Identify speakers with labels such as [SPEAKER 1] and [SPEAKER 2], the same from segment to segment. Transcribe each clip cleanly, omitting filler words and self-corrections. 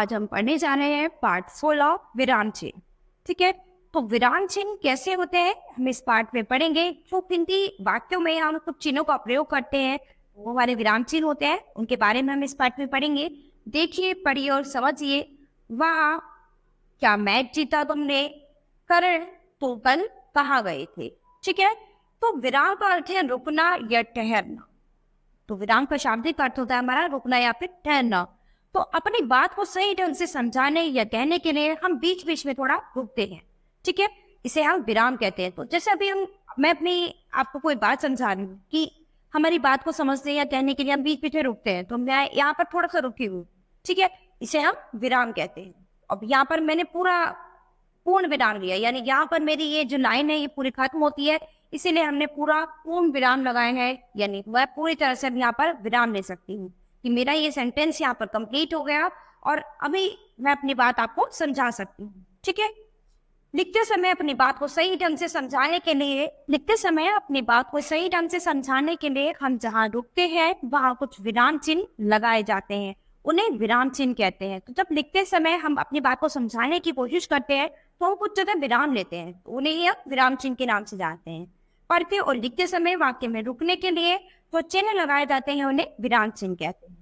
[SPEAKER 1] आज हम पढ़ने जा रहे हैं पार्ट 16 विराम चिन्ह। ठीक है, तो विराम चिन्ह कैसे होते हैं हम इस पार्ट में पढ़ेंगे। जो हिंदी वाक्यों में हम कुछ चिन्हों का प्रयोग करते हैं वो हमारे विराम चिन्ह होते हैं, उनके बारे में हम इस पार्ट में पढ़ेंगे। देखिए, पढ़िए और समझिए। वाह, क्या मैच जीता तुमने? करण, तुम कल कहाँ गए थे? ठीक है, तो विराम का अर्थ है रुकना या ठहरना। तो विराम का शाब्दिक अर्थ होता है हमारा रुकना या फिर ठहरना। तो अपनी बात को सही ढंग से समझाने या कहने के लिए हम बीच बीच में थोड़ा रुकते हैं। ठीक है, इसे हम विराम कहते हैं। तो जैसे अभी मैं अपनी आपको कोई बात समझा रही हूँ कि हमारी बात को समझने या कहने के लिए हम बीच बीच में रुकते हैं, तो मैं यहाँ पर थोड़ा सा रुकी हूँ। ठीक है, इसे हम विराम कहते हैं। अब यहाँ पर मैंने पूर्ण विराम लिया, यानी यहाँ पर मेरी ये जो लाइन है ये पूरी खत्म होती है, इसीलिए हमने पूरा पूर्ण विराम लगाया है। यानी मैं पूरी तरह से अब यहाँ पर विराम ले सकती हूँ कि मेरा ये सेंटेंस यहाँ पर कंप्लीट हो गया और अभी मैं अपनी बात आपको समझा सकती हूँ। ठीक है, लिखते समय अपनी बात को सही ढंग से समझाने के लिए हम जहाँ रुकते हैं वहाँ कुछ विराम चिन्ह लगाए जाते हैं, उन्हें विराम चिन्ह कहते हैं। तो जब लिखते समय हम अपनी बात को समझाने की कोशिश करते हैं तो हम कुछ जगह विराम लेते हैं, तो उन्हें ही हम विराम चिन्ह के नाम से जानते हैं। पढ़ते और लिखते समय वाक्य में रुकने के लिए जो चिन्ह लगाए जाते हैं उन्हें विराम चिन्ह कहते हैं।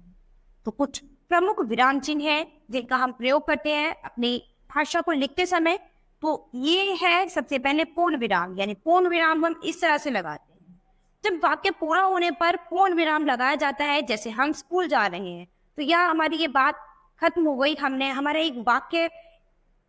[SPEAKER 1] तो कुछ प्रमुख विराम चिन्ह है जिनका हम प्रयोग करते हैं अपनी भाषा को लिखते समय। तो ये है सबसे पहले पूर्ण विराम, यानी पूर्ण विराम हम इस तरह से लगाते हैं। जब वाक्य पूरा होने पर पूर्ण विराम लगाया जाता है, जैसे हम स्कूल जा रहे हैं, तो यह हमारी ये बात खत्म हो गई, हमारा एक वाक्य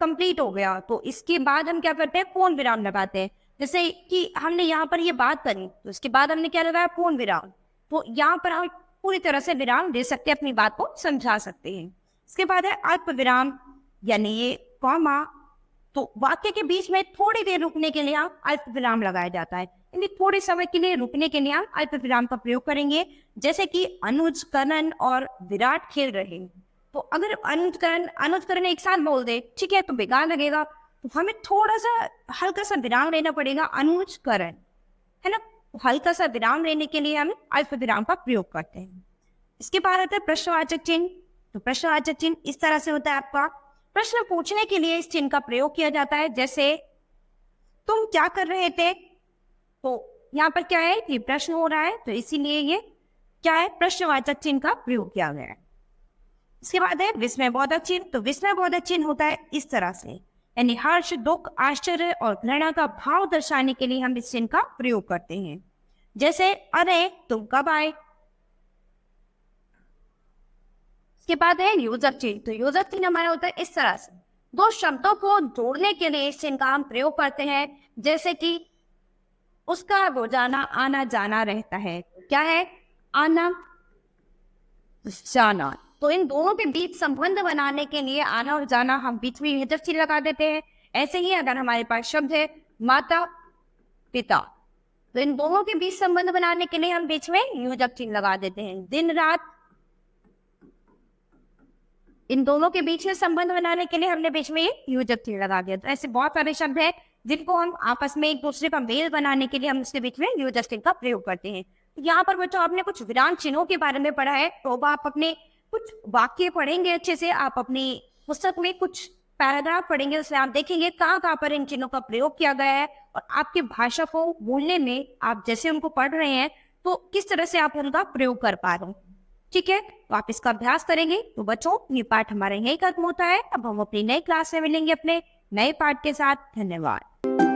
[SPEAKER 1] कंप्लीट हो गया, तो इसके बाद हम क्या करते हैं? पूर्ण विराम लगाते हैं। जैसे कि हमने यहाँ पर ये बात करी तो इसके बाद हमने क्या लगाया? पूर्ण विराम। तो यहाँ पर हम पूरी तरह से विराम दे सकते हैं, अपनी बात को समझा सकते हैं। इसके बाद है अल्प विराम, यानी ये कॉमा। तो वाक्य के बीच में थोड़ी देर रुकने के लिए हम अल्प विराम लगाया जाता है, यानी थोड़े समय के लिए रुकने के लिए हम अल्प विराम का प्रयोग करेंगे। जैसे कि अनुज, करण और विराट खेल रहे हैं, तो अगर अनुज करण एक साथ बोल दे, ठीक है, तो बेकार लगेगा, तो हमें थोड़ा सा हल्का सा विराम लेना पड़ेगा। अनुज करण, है ना, तो हल्का सा विराम लेने के लिए हम अल्प विराम का प्रयोग करते हैं। इसके बाद आता है प्रश्नवाचक चिन्ह। तो प्रश्नवाचक चिन्ह इस तरह से होता है, आपका प्रश्न पूछने के लिए इस चिन्ह का प्रयोग किया जाता है। जैसे तुम क्या कर रहे थे? तो यहाँ पर क्या है? ये प्रश्न हो रहा है, तो इसीलिए ये क्या है? प्रश्नवाचक चिन्ह का प्रयोग किया गया है। इसके बाद है विस्मयबोधक चिन्ह। तो विस्मयबोधक चिन्ह होता है इस तरह से, यानी हर्ष, दुख, आश्चर्य और घृणा का भाव दर्शाने के लिए हम इस चिन्ह का प्रयोग करते हैं। जैसे अरे तुम कब आए? इसके बाद है योजक चिन्ह। तो योजक चिन्ह हमारा होता है इस तरह से, दो शब्दों को जोड़ने के लिए इस चिन्ह का हम प्रयोग करते हैं। जैसे कि उसका रोजाना आना जाना रहता है। क्या है? आना जाना। तो इन दोनों के बीच संबंध बनाने के लिए आना और जाना हम बीच में योजक चिन्ह लगा देते हैं। ऐसे ही अगर हमारे पास शब्द है माता पिता, तो इन दोनों के बीच संबंध बनाने के लिए हम बीच में योजक चिन्ह लगा देते हैं। दिन रात, इन दोनों के बीच में संबंध बनाने के लिए हमने बीच में ये योजक चिन्ह लगा दिया। तो ऐसे बहुत सारे शब्द हैं जिनको हम आपस में एक दूसरे का मेल बनाने के लिए हम उसके बीच में योजक चिन्ह का प्रयोग करते हैं। यहाँ पर बच्चों आपने कुछ विराम चिन्हों के बारे में पढ़ा है, तो अब आप अपने कुछ वाक्य पढ़ेंगे अच्छे से, आप अपनी पुस्तक में कुछ पैराग्राफ पढ़ेंगे, उसमें आप देखेंगे कहाँ कहाँ पर इन चिन्हों का प्रयोग किया गया है और आपकी भाषा को बोलने में आप जैसे उनको पढ़ रहे हैं तो किस तरह से आप उनका प्रयोग कर पा रहे हैं। ठीक है, तो आप इसका अभ्यास करेंगे। तो बच्चों ये पाठ हमारा यही खत्म होता है। अब हम अपनी नई क्लास में मिलेंगे अपने नए पाठ के साथ। धन्यवाद।